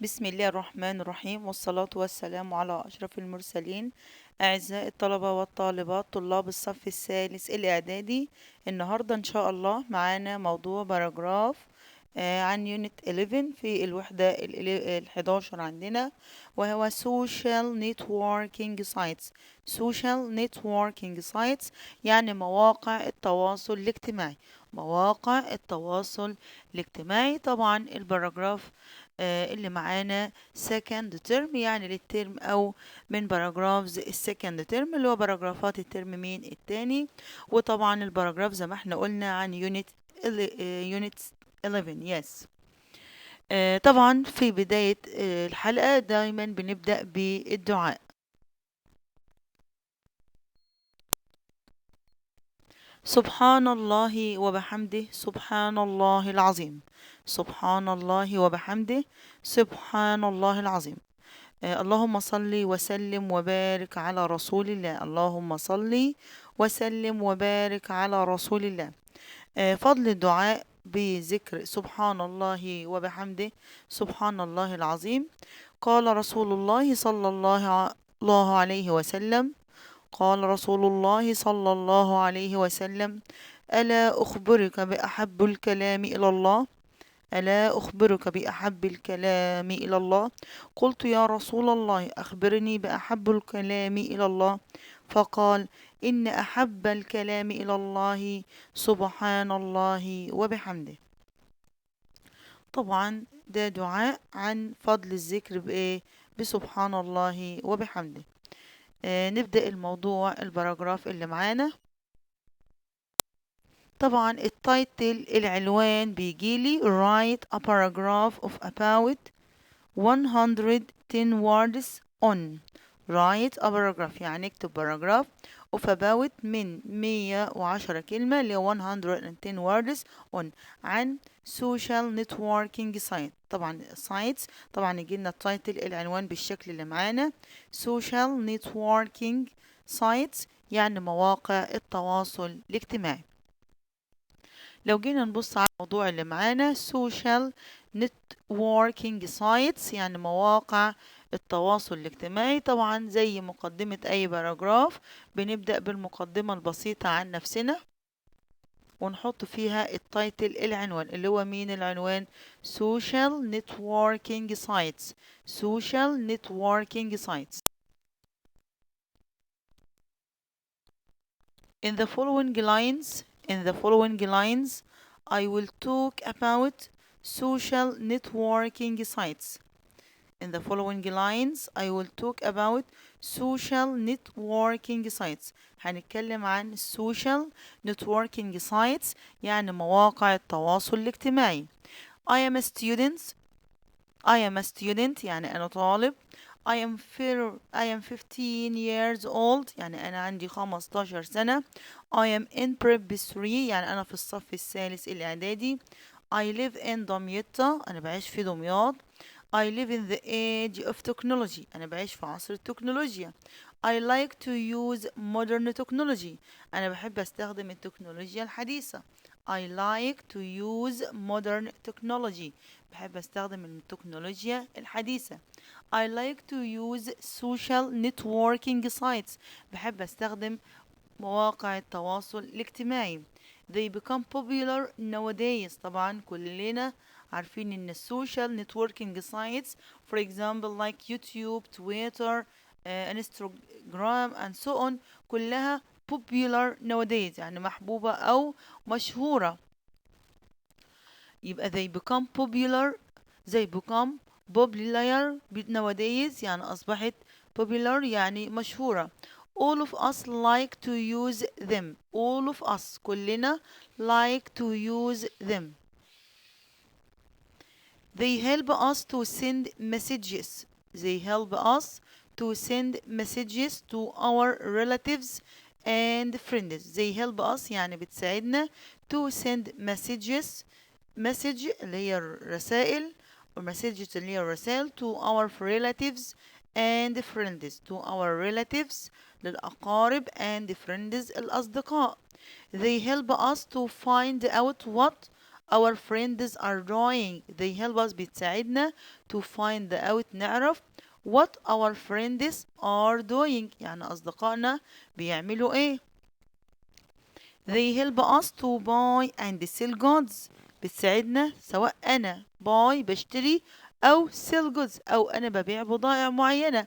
بسم الله الرحمن الرحيم، والصلاة والسلام على أشرف المرسلين. أعزائي الطلبة والطالبات طلاب الصف الثالث الإعدادي. النهاردة إن شاء الله معانا موضوع باراجراف عن يونت 11 في الوحدة ال11 عندنا، وهو social networking sites. social networking sites يعني مواقع التواصل الاجتماعي. مواقع التواصل الاجتماعي. طبعا الباراجراف اللي معانا second term يعني للترم أو من باراجرافز السكند ترم اللي هو باراجرافات الترم مين التاني. وطبعا الباراجراف زي ما احنا قلنا عن يونت 11. يس. طبعا في بداية الحلقة دايما بنبدأ بالدعاء. سبحان الله وبحمده سبحان الله العظيم. سبحان الله وبحمده سبحان الله العظيم. اللهم صل وسلم وبارك على رسول الله. اللهم صل وسلم وبارك على رسول الله. فضل الدعاء بذكر سبحان الله وبحمده سبحان الله العظيم. قال رسول الله صلى الله عليه وسلم. قال رسول الله صلى الله عليه وسلم: ألا أخبرك بأحب الكلام إلى الله؟ ألا أخبرك بأحب الكلام إلى الله؟ قلت يا رسول الله أخبرني بأحب الكلام إلى الله. فقال: إن أحب الكلام إلى الله سبحان الله وبحمده. طبعا ده دعاء عن فضل الذكر بإيه؟ بسبحان الله وبحمده. نبدأ الموضوع الباراجراف اللي معانا. طبعا التايتل العنوان بيجيلي write a paragraph of about 110 words on. write a paragraph يعني اكتب باراجراف of about من 110 كلمة ل 110 words on عن social networking site. طبعا sites طبعا يجيلنا التايتل العنوان بالشكل اللي معانا social networking sites يعني مواقع التواصل الاجتماعي. لو جينا نبص على الموضوع اللي معانا social networking sites يعني مواقع التواصل الاجتماعي. طبعا زي مقدمة أي باراجراف بنبدأ بالمقدمة البسيطة عن نفسنا ونحط فيها التايتل العنوان اللي هو مين العنوان social networking sites. social networking sites. In the following lines, I will talk about social networking sites. In the following lines, I will talk about social networking sites. هنتكلم عن social networking sites يعني مواقع التواصل الاجتماعي. I am a student يعني أنا طالب. I am 15 years old يعني أنا عندي 15 سنة. I am in prep 3 يعني أنا في الصف الثالث الإعدادي. I live in دمياط أنا بعيش في دمياط. I live in the age of technology أنا بعيش في عصر التكنولوجيا. I like to use modern technology أنا بحب أستخدم التكنولوجيا الحديثة. I like to use modern technology بحب أستخدم التكنولوجيا الحديثة. I like to use social networking sites بحب أستخدم مواقع التواصل الاجتماعي. They become popular nowadays طبعا كلنا عارفين ان السوشيال نتوركينج sites for example like YouTube, Twitter, Instagram and so on كلها popular nowadays يعني محبوبة أو مشهورة. يبقى they become popular nowadays يعني أصبحت popular يعني مشهورة. all of us like to use them. all of us كلنا like to use them. they help us to send messages. they help us to send messages to our relatives and friends. they help us يعني بتساعدنا to send messages. message اللي هي الرسائل messages اللي هي الرسائل to our relatives and friends. to our relatives للأقارب and friends الأصدقاء. they help us to find out what our friends are doing. They help us بتساعدنا to find out نعرف what our friends are doing يعني أصدقائنا بيعملوا إيه. They help us to buy and sell goods. بتساعدنا سواء أنا buy بشتري أو sell goods أو أنا ببيع بضائع معينة.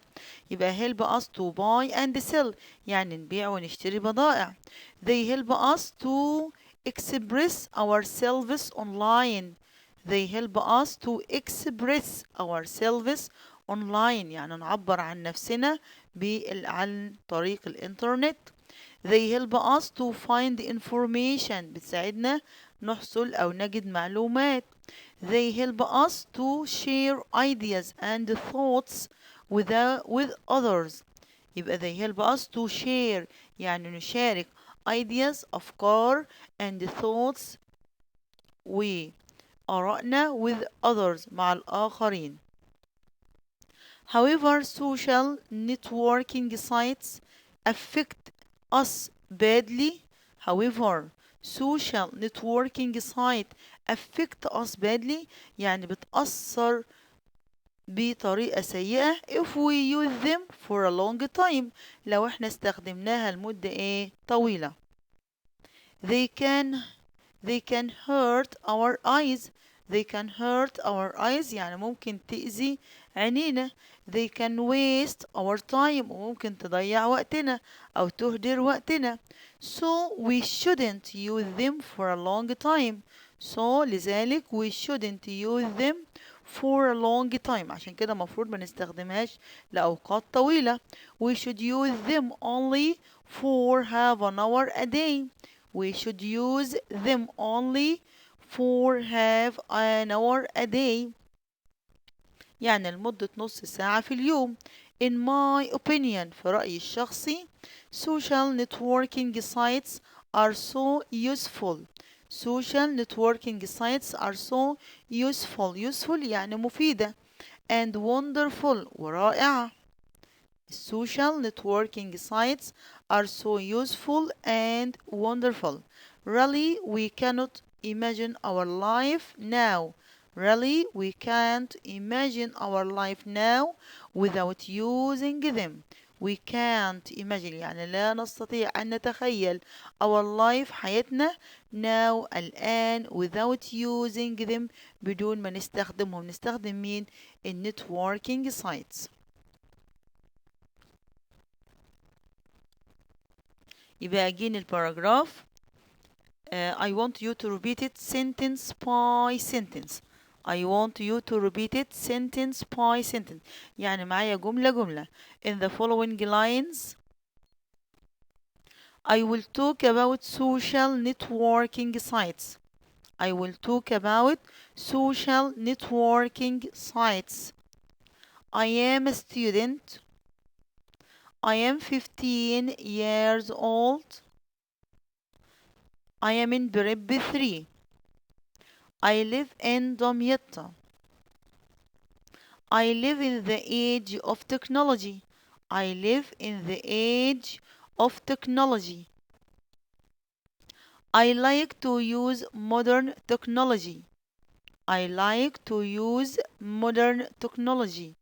يبقى help us to buy and sell يعني نبيع ونشتري بضائع. They help us to express ourselves online. They help us to express ourselves online يعني نعبر عن نفسنا عن طريق الإنترنت. They help us to find information بتساعدنا نحصل أو نجد معلومات. They help us to share ideas and thoughts with others. يبقى they help us to share يعني نشارك ideas أفكار and thoughts وآرائنا with others مع الآخرين. However, social networking sites affect us badly. However, social networking site affect us badly يعني بتأثر بطريقة سيئة if we use them for a long time لو احنا استخدمناها لمدة طويلة. They can hurt our eyes. They can hurt our eyes يعني ممكن تأذي عينينا. They can waste our time وممكن تضيع وقتنا أو تهدر وقتنا. So we shouldn't use them for a long time. So لذلك we shouldn't use them for a long time عشان كده مفروض ما نستخدمهاش لأوقات طويلة. We should use them only for half an hour a day. We should use them only for half an hour a day يعني لمدة نص ساعة في اليوم. In my opinion في رأيي الشخصي social networking sites are so useful. Social networking sites are so useful يعني مفيدة and wonderful ورائعة. Social networking sites are so useful and wonderful. Really, we cannot imagine our life now. Really, we can't imagine our life now without using them. We can't imagine يعني لا نستطيع أن نتخيل our life حياتنا now الآن without using them بدون ما نستخدمهم. نستخدم مين؟ النتوركينج sites. يبقى again الباراجراف. I want you to repeat it sentence by sentence. I want you to repeat it sentence by sentence. يعني معايا جملة جملة. In the following lines I will talk about social networking sites. I will talk about social networking sites. I am a student. I am 15 years old. I am in Prep 3. I live in Damietta. I live in the age of technology. I live in the age of technology. I like to use modern technology. I like to use modern technology.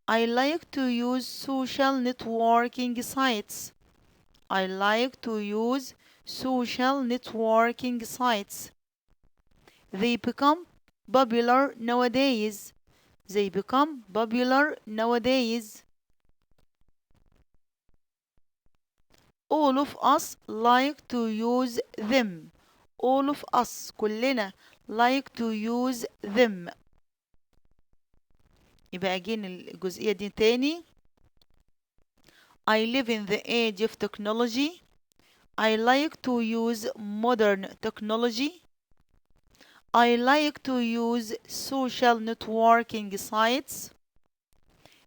I like to use social networking sites. I like to use social networking sites. They become popular nowadays. They become popular nowadays. All of us like to use them. All of us كلنا like to use them. يبقى again الجزئية دي تاني. I live in the age of technology. I like to use modern technology. I like to use social networking sites.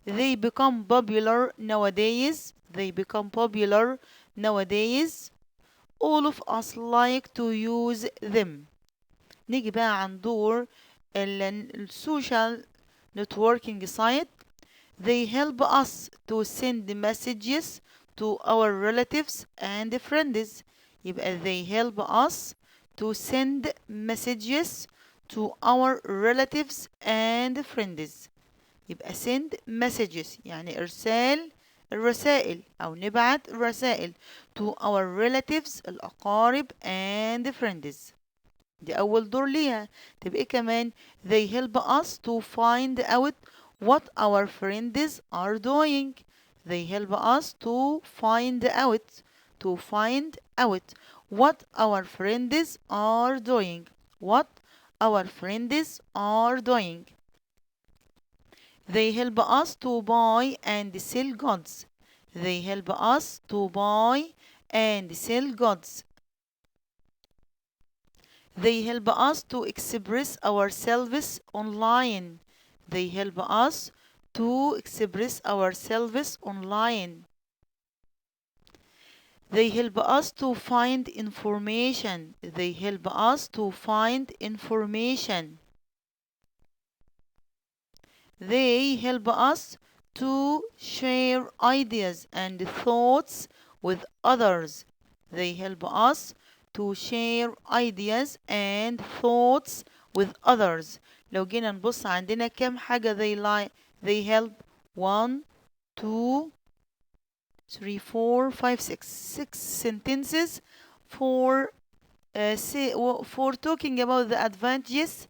They become popular nowadays. They become popular nowadays. All of us like to use them. نيجي بقى عن دور السوشيال networking site. They help us to send messages to our relatives and friends. يبقى they help us to send messages to our relatives and friends. يبقى send messages يعني إرسال الرسائل أو نبعت رسائل to our relatives الأقارب and friends. دي أول دور ليها. تبقى إيه كمان؟ they help us to find out what our friends are doing. They help us to find out what our friends are doing. What our friends are doing. They help us to buy and sell goods. They help us to buy and sell goods. They help us to express ourselves online. They help us to express ourselves online. They help us to find information. They help us to find information. They help us to share ideas and thoughts with others. They help us to share ideas and thoughts with others. لو جينا نبص عندنا كم حاجة they help 1 2 3 4 5 6 sentences for talking about the advantages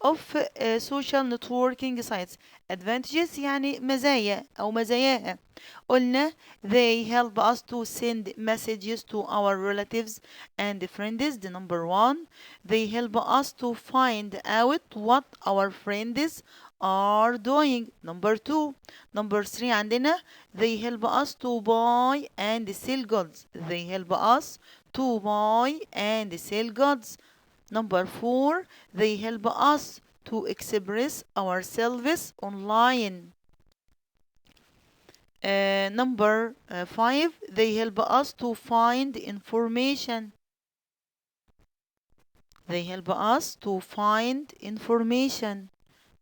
of social networking sites. advantages يعني مزايا أو مزاياها. قلنا they help us to send messages to our relatives and friends. The number one, they help us to find out what our friends are doing. Number two. Number three عندنا they help us to buy and sell goods. They help us to buy and sell goods. Number four, they help us to express ourselves online. Number five, they help us to find information. They help us to find information.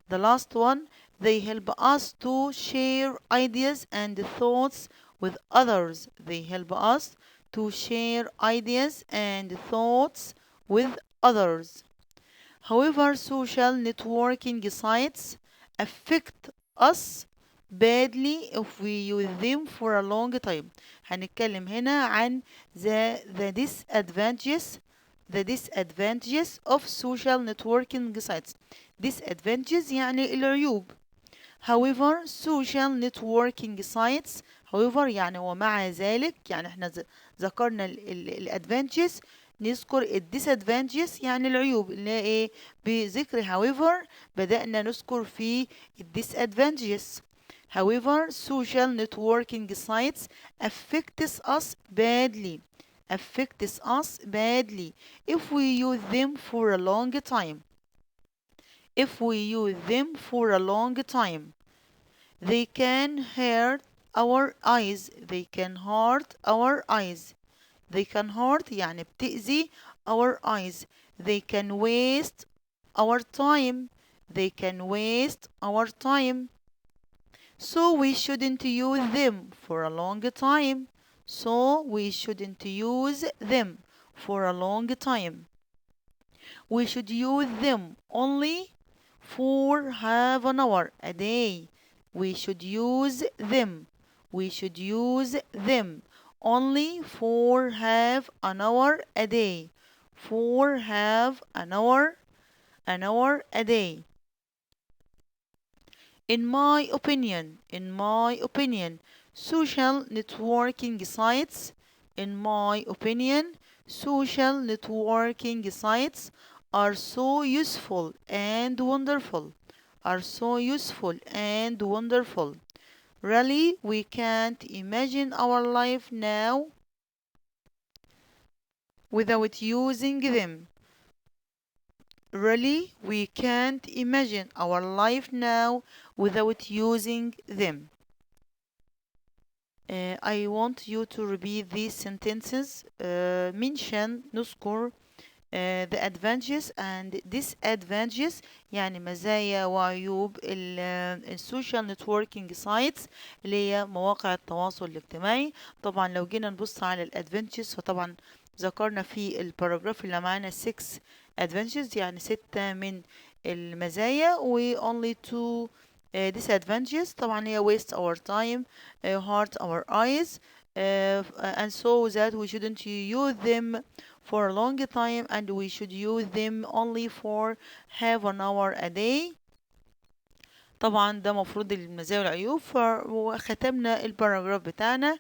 The last one, they help us to share ideas and thoughts with others. They help us to share ideas and thoughts with others. However, social networking sites affect us badly if we use them for a long time. هنتكلم هنا عن the disadvantages of social networking sites. disadvantages يعني العيوب. However, social networking sites يعني ومع ذلك يعني احنا ذكرنا الادفانتجز نذكر الديسادفانتجز يعني العيوب اللي هي ايه بذكر however بدأنا نذكر في الديسادفانتجز. However, social networking sites affects us badly if we use them for a long time. If we use them for a long time, they can hurt our eyes. They can hurt our eyes. They can hurt يعني بتأذي our eyes. They can waste our time. They can waste our time. So we shouldn't use them for a long time. So we shouldn't use them for a long time. We should use them only for half an hour a day. We should use them. We should use them only for half an hour a day. For half an hour a day. In my opinion, social networking sites, social networking sites are so useful and wonderful. Really, we can't imagine our life now without using them. Really, we can't imagine our life now without using them. I want you to repeat these sentences. نذكر the advantages and disadvantages يعني مزايا وعيوب السوشيال نتوركينج سايتس اللي هي مواقع التواصل الاجتماعي. طبعا لو جينا نبص على الادفانتجز فطبعا ذكرنا في الباراجراف اللي معانا 6 advantages، يعني 6 من المزايا و only 2 disadvantages. طبعا هي waste our time, hurt our eyes, and so that we shouldn't use them for a long time and we should use them only for half an hour a day. طبعا ده مفروض المزايا والعيوب. وختمنا الباراجراف بتاعنا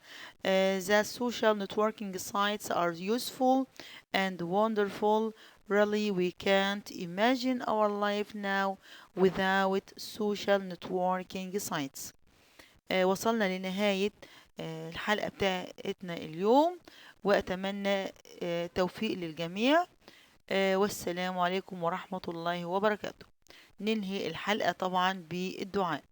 that social networking sites are useful and wonderful. Really we can't imagine our life now without social networking sites. وصلنا لنهاية الحلقة بتاعتنا اليوم، وأتمنى توفيق للجميع. والسلام عليكم ورحمة الله وبركاته. ننهي الحلقة طبعا بالدعاء.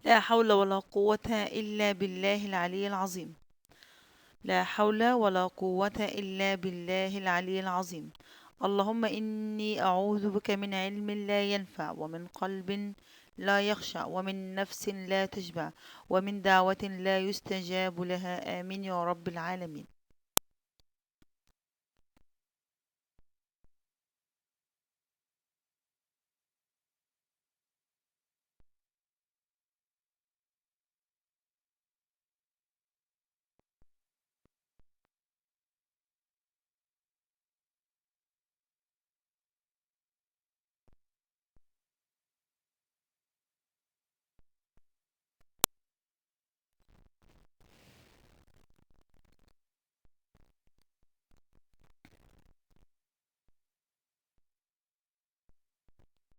لا حول ولا قوة إلا بالله العلي العظيم. لا حول ولا قوة إلا بالله العلي العظيم. اللهم إني أعوذ بك من علم لا ينفع ومن قلب لا يخشع ومن نفس لا تشبع ومن دعوة لا يستجاب لها. آمين يا رب العالمين.